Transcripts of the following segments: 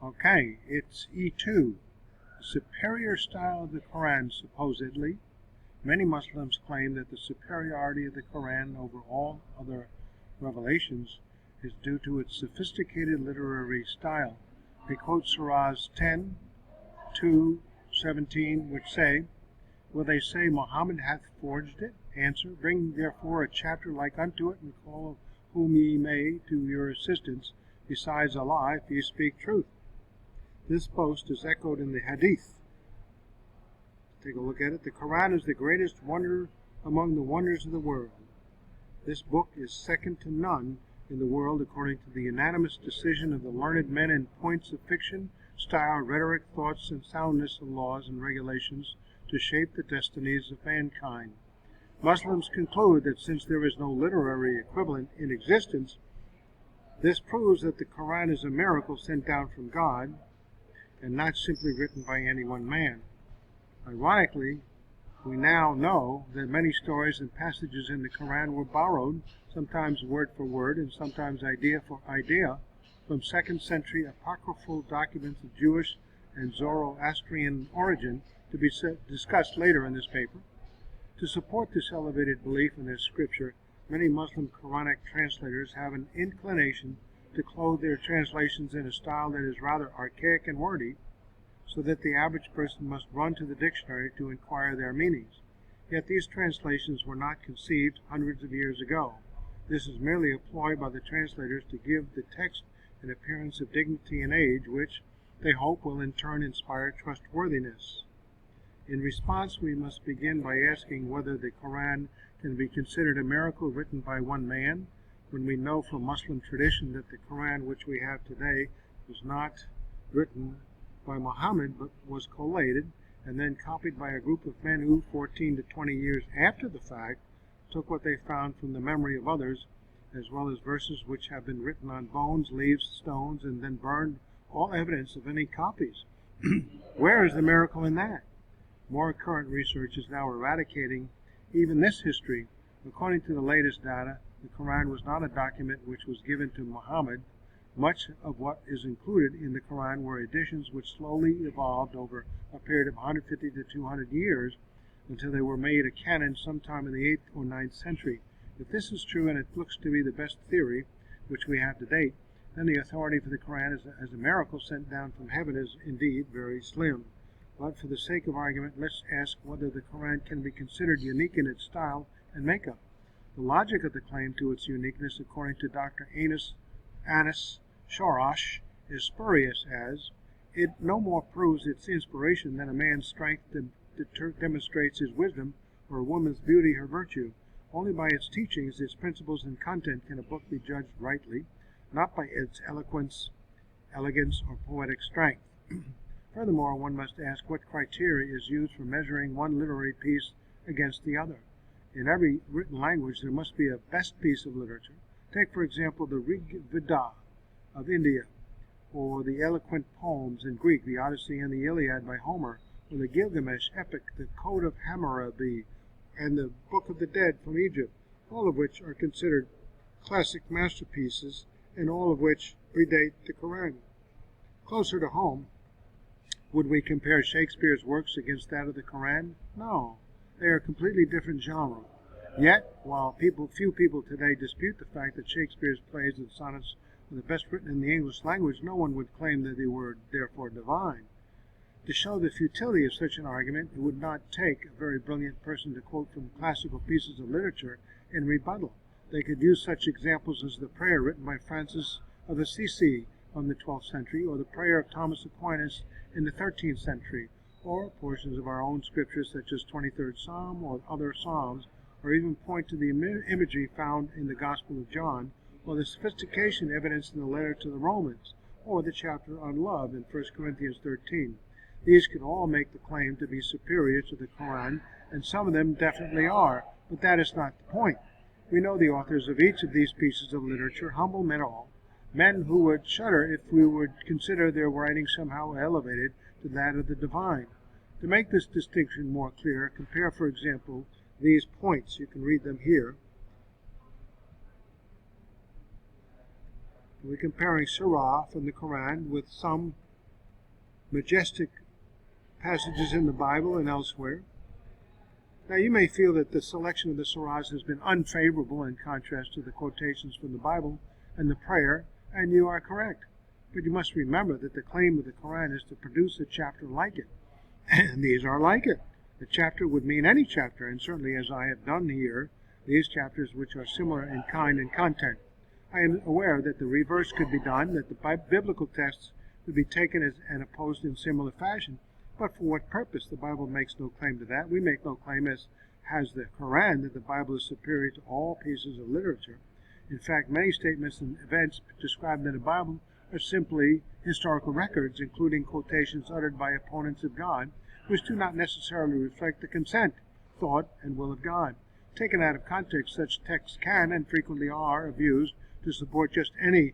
Okay, it's E2. The superior style of the Qur'an, supposedly. Many Muslims claim that the superiority of the Qur'an over all other revelations is due to its sophisticated literary style. They quote suras 10, 2, 17, which say, "Will they say Muhammad hath forged it? Answer, bring therefore a chapter like unto it, and call whom ye may to your assistance, besides Allah, if ye speak truth." This boast is echoed in the Hadith. Take a look at it. The Qur'an is the greatest wonder among the wonders of the world. This book is second to none in the world according to the unanimous decision of the learned men in points of fiction, style, rhetoric, thoughts, and soundness of laws and regulations to shape the destinies of mankind. Muslims conclude that since there is no literary equivalent in existence, this proves that the Qur'an is a miracle sent down from God and not simply written by any one man. Ironically, we now know that many stories and passages in the Qur'an were borrowed, sometimes word for word and sometimes idea for idea, from 2nd century apocryphal documents of Jewish and Zoroastrian origin, to be discussed later in this paper. To support this elevated belief in this scripture, many Muslim Quranic translators have an inclination to clothe their translations in a style that is rather archaic and wordy, so that the average person must run to the dictionary to inquire their meanings. Yet these translations were not conceived hundreds of years ago. This is merely a ploy by the translators to give the text an appearance of dignity and age, which they hope will in turn inspire trustworthiness. In response, we must begin by asking whether the Qur'an can be considered a miracle written by one man, when we know from Muslim tradition that the Qur'an which we have today was not written by Muhammad but was collated and then copied by a group of men who, 14 to 20 years after the fact, took what they found from the memory of others, as well as verses which have been written on bones, leaves, stones, and then burned all evidence of any copies. Where is the miracle in that? More current research is now eradicating even this history. According to the latest data, the Qur'an was not a document which was given to Muhammad. Much of what is included in the Qur'an were additions which slowly evolved over a period of 150 to 200 years until they were made a canon sometime in the 8th or 9th century. If this is true, and it looks to be the best theory which we have to date, then the authority for the Qur'an as a miracle sent down from heaven is indeed very slim. But for the sake of argument, let's ask whether the Qur'an can be considered unique in its style and makeup. The logic of the claim to its uniqueness, according to Dr. Anis Sharash, is spurious, as it no more proves its inspiration than a man's strength demonstrates his wisdom, or a woman's beauty her virtue. Only by its teachings, its principles, and content can a book be judged rightly, not by its eloquence, elegance, or poetic strength. Furthermore, one must ask what criteria is used for measuring one literary piece against the other. In every written language, there must be a best piece of literature. Take, for example, the Rig Veda of India, or the eloquent poems in Greek, the Odyssey and the Iliad by Homer, or the Gilgamesh epic, the Code of Hammurabi, and the Book of the Dead from Egypt, all of which are considered classic masterpieces, and all of which predate the Qur'an. Closer to home, would we compare Shakespeare's works against that of the Qur'an? No, they are a completely different genre. Yet, while few people today dispute the fact that Shakespeare's plays and sonnets were the best written in the English language, no one would claim that they were therefore divine. To show the futility of such an argument, it would not take a very brilliant person to quote from classical pieces of literature in rebuttal. They could use such examples as the prayer written by Francis of Assisi from the 12th century, or the prayer of Thomas Aquinas in the 13th century, or portions of our own scriptures such as 23rd Psalm or other Psalms, or even point to the imagery found in the Gospel of John, or the sophistication evidenced in the letter to the Romans, or the chapter on love in 1 Corinthians 13. These could all make the claim to be superior to the Qur'an, and some of them definitely are, but that is not the point. We know the authors of each of these pieces of literature, humble men all, men who would shudder if we would consider their writing somehow elevated to that of the divine. To make this distinction more clear, compare, for example, these points. You can read them here. We're comparing surah from the Qur'an with some majestic passages in the Bible and elsewhere. Now, you may feel that the selection of the suras has been unfavorable in contrast to the quotations from the Bible and the prayer, and you are correct. But you must remember that the claim of the Qur'an is to produce a chapter like it, and these are like it. The chapter would mean any chapter, and certainly as I have done here, these chapters which are similar in kind and content. I am aware that the reverse could be done, that the biblical texts would be taken as and opposed in similar fashion. But for what purpose? The Bible makes no claim to that. We make no claim, as has the Qur'an, that the Bible is superior to all pieces of literature. In fact, many statements and events described in the Bible are simply historical records, including quotations uttered by opponents of God, which do not necessarily reflect the consent, thought, and will of God. Taken out of context, such texts can and frequently are abused to support just any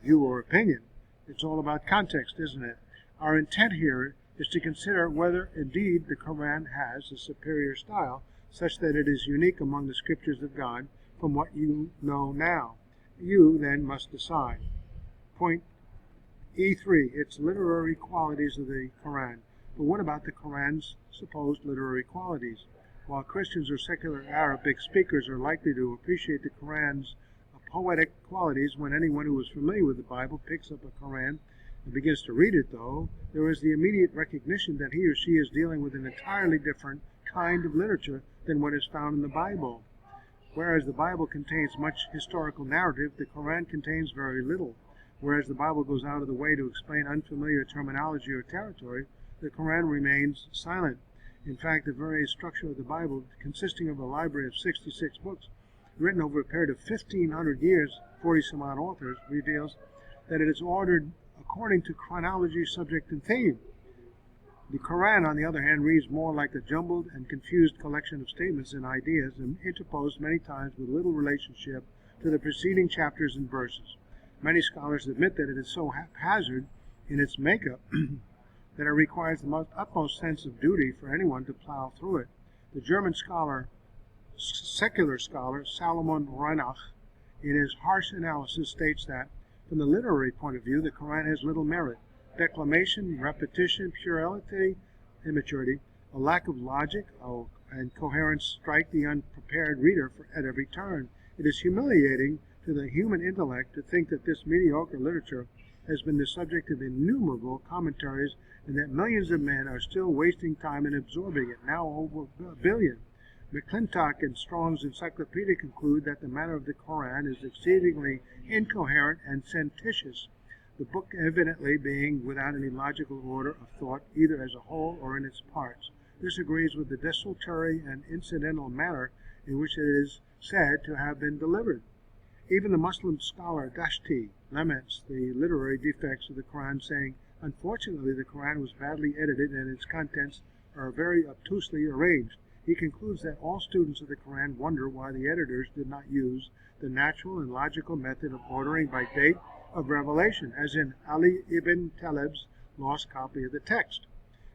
view or opinion. It's all about context, isn't it? Our intent here is to consider whether indeed the Qur'an has a superior style, such that it is unique among the scriptures of God from what you know now. You then must decide. Point E3, its literary qualities of the Qur'an. But what about the Qur'an's supposed literary qualities? While Christians or secular Arabic speakers are likely to appreciate the Qur'an's poetic qualities when anyone who is familiar with the Bible picks up a Qur'an and begins to read it, though, there is the immediate recognition that he or she is dealing with an entirely different kind of literature than what is found in the Bible. Whereas the Bible contains much historical narrative, the Qur'an contains very little. Whereas the Bible goes out of the way to explain unfamiliar terminology or territory, the Qur'an remains silent. In fact, the very structure of the Bible, consisting of a library of 66 books, written over a period of 1,500 years, 40-some-odd authors, reveals that it is ordered according to chronology, subject, and theme. The Qur'an, on the other hand, reads more like a jumbled and confused collection of statements and ideas, and interposed many times with little relationship to the preceding chapters and verses. Many scholars admit that it is so haphazard in its makeup that it requires the utmost sense of duty for anyone to plow through it. The German secular scholar Salomon Reinach, in his harsh analysis, states that, from the literary point of view, the Qur'an has little merit. Declamation, repetition, puerility, immaturity, a lack of logic and coherence strike the unprepared reader at every turn. It is humiliating to the human intellect to think that this mediocre literature has been the subject of innumerable commentaries and that millions of men are still wasting time in absorbing it, now over a billion. McClintock and Strong's Encyclopedia conclude that the matter of the Qur'an is exceedingly incoherent and sententious, the book evidently being without any logical order of thought, either as a whole or in its parts. This agrees with the desultory and incidental manner in which it is said to have been delivered. Even the Muslim scholar Dashti laments the literary defects of the Qur'an, saying, "Unfortunately, the Qur'an was badly edited and its contents are very obtusely arranged." He concludes that all students of the Qur'an wonder why the editors did not use the natural and logical method of ordering by date of revelation, as in Ali ibn Talib's lost copy of the text.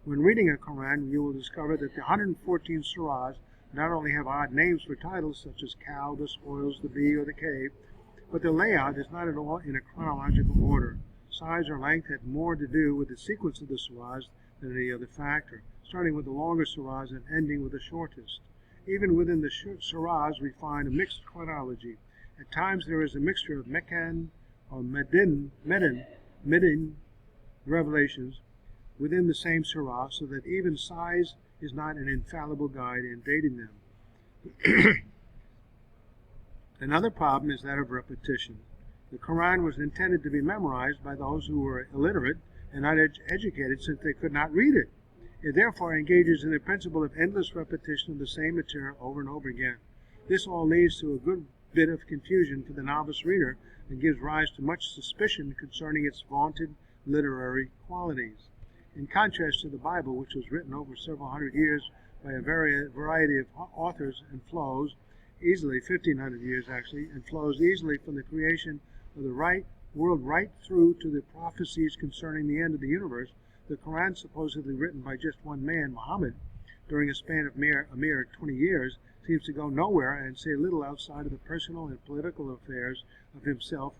When reading a Qur'an, you will discover that the 114 suras not only have odd names for titles such as cow, the spoils, the bee, or the cave, but the layout is not at all in a chronological order. Size or length had more to do with the sequence of the suras than any other factor, starting with the longer suras and ending with the shortest. Even within the suras we find a mixed chronology. At times there is a mixture of Meccan or Medin revelations within the same surah, so that even size is not an infallible guide in dating them. Another problem is that of repetition. The Qur'an was intended to be memorized by those who were illiterate and not educated, since they could not read it. It therefore engages in the principle of endless repetition of the same material over and over again. This all leads to a good bit of confusion for the novice reader and gives rise to much suspicion concerning its vaunted literary qualities. In contrast to the Bible, which was written over several hundred years by a variety of authors and flows easily, 1,500 years actually, and flows easily from the creation of the world right through to the prophecies concerning the end of the universe, the Qur'an, supposedly written by just one man, Muhammad, during a span of a mere 20 years, seems to go nowhere and say little outside of the personal and political affairs of himself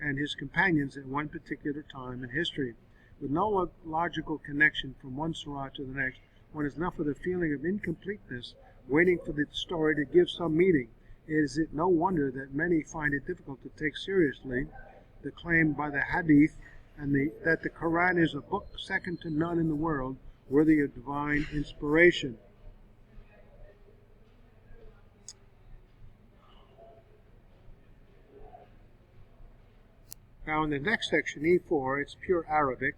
and his companions at one particular time in history. With no logical connection from one surah to the next, one is left with a feeling of incompleteness, waiting for the story to give some meaning. Is it no wonder that many find it difficult to take seriously the claim by the Hadith that the Qur'an is a book second to none in the world, worthy of divine inspiration? Now in the next section, E4, it's pure Arabic.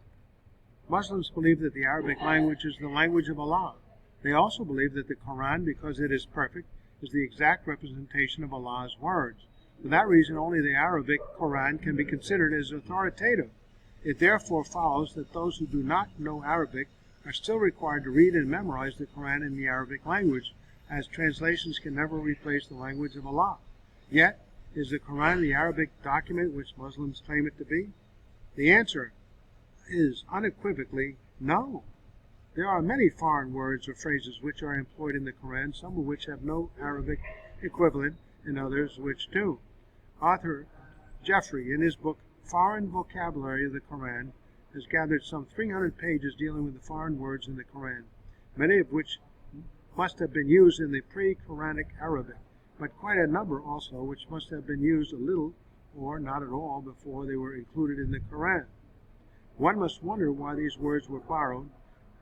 Muslims believe that the Arabic language is the language of Allah. They also believe that the Qur'an, because it is perfect, is the exact representation of Allah's words. For that reason, only the Arabic Qur'an can be considered as authoritative. It therefore follows that those who do not know Arabic are still required to read and memorize the Qur'an in the Arabic language, as translations can never replace the language of Allah. Yet, is the Qur'an the Arabic document which Muslims claim it to be? The answer is unequivocally no. There are many foreign words or phrases which are employed in the Qur'an, some of which have no Arabic equivalent and others which do. Author Jeffrey, in his book Foreign Vocabulary of the Qur'an, has gathered some 300 pages dealing with the foreign words in the Qur'an, many of which must have been used in the pre-Quranic Arabic, but quite a number also which must have been used a little or not at all before they were included in the Qur'an. One must wonder why these words were borrowed,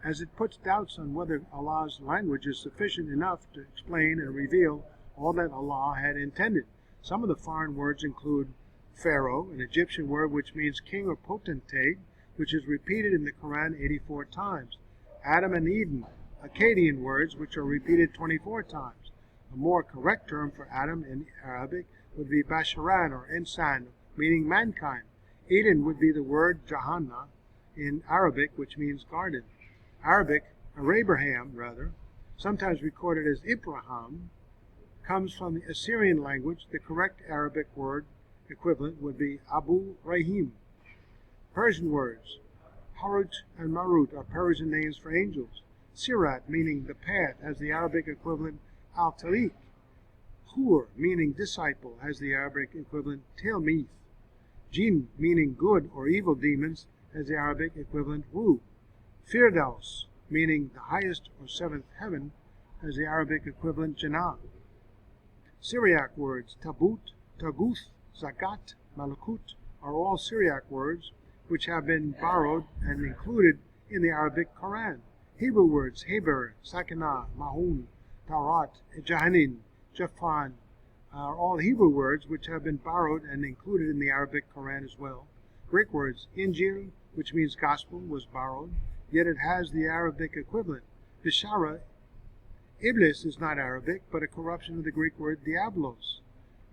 as it puts doubts on whether Allah's language is sufficient enough to explain and reveal all that Allah had intended. Some of the foreign words include Pharaoh, an Egyptian word which means king or potentate, which is repeated in the Qur'an 84 times. Adam and Eden, Akkadian words which are repeated 24 times. A more correct term for Adam in Arabic would be Basharan or Insan, meaning mankind. Eden would be the word Jahannah in Arabic, which means garden. Abraham, sometimes recorded as Ibrahim, comes from the Assyrian language. The correct Arabic word equivalent would be Abu Rahim. Persian words, Harut and Marut, are Persian names for angels. Sirat, meaning the path, has the Arabic equivalent Al-Tariq. Hur, meaning disciple, has the Arabic equivalent Tilmith. Jinn, meaning good or evil demons, has the Arabic equivalent Wu. Firdaus, meaning the highest or seventh heaven, has the Arabic equivalent Jannah. Syriac words, Tabut, Taguth, Zakat, Malakut, are all Syriac words which have been borrowed and included in the Arabic Qur'an. Hebrew words, Heber, Sakinah, Mahun, Taurat, Jahanin, Jafan, are all Hebrew words which have been borrowed and included in the Arabic Qur'an as well. Greek words, Injil, which means gospel, was borrowed, yet it has the Arabic equivalent. Bishara, Iblis, is not Arabic, but a corruption of the Greek word diablos.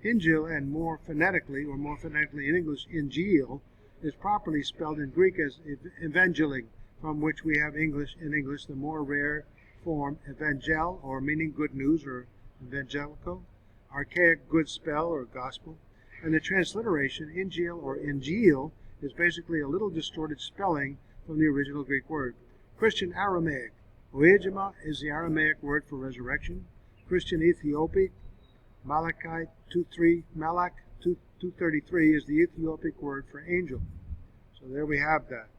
Injil, and more phonetically in English, Injil, is properly spelled in Greek as evangeling, from which we have in English the more rare form evangel, or meaning good news, or evangelical, archaic good spell, or gospel, and the transliteration Injil or Injil is basically a little distorted spelling from the original Greek word. Christian Aramaic, Oejima, is the Aramaic word for resurrection. Christian Ethiopic, Malak 2:33 is the Ethiopic word for angel. So there we have that.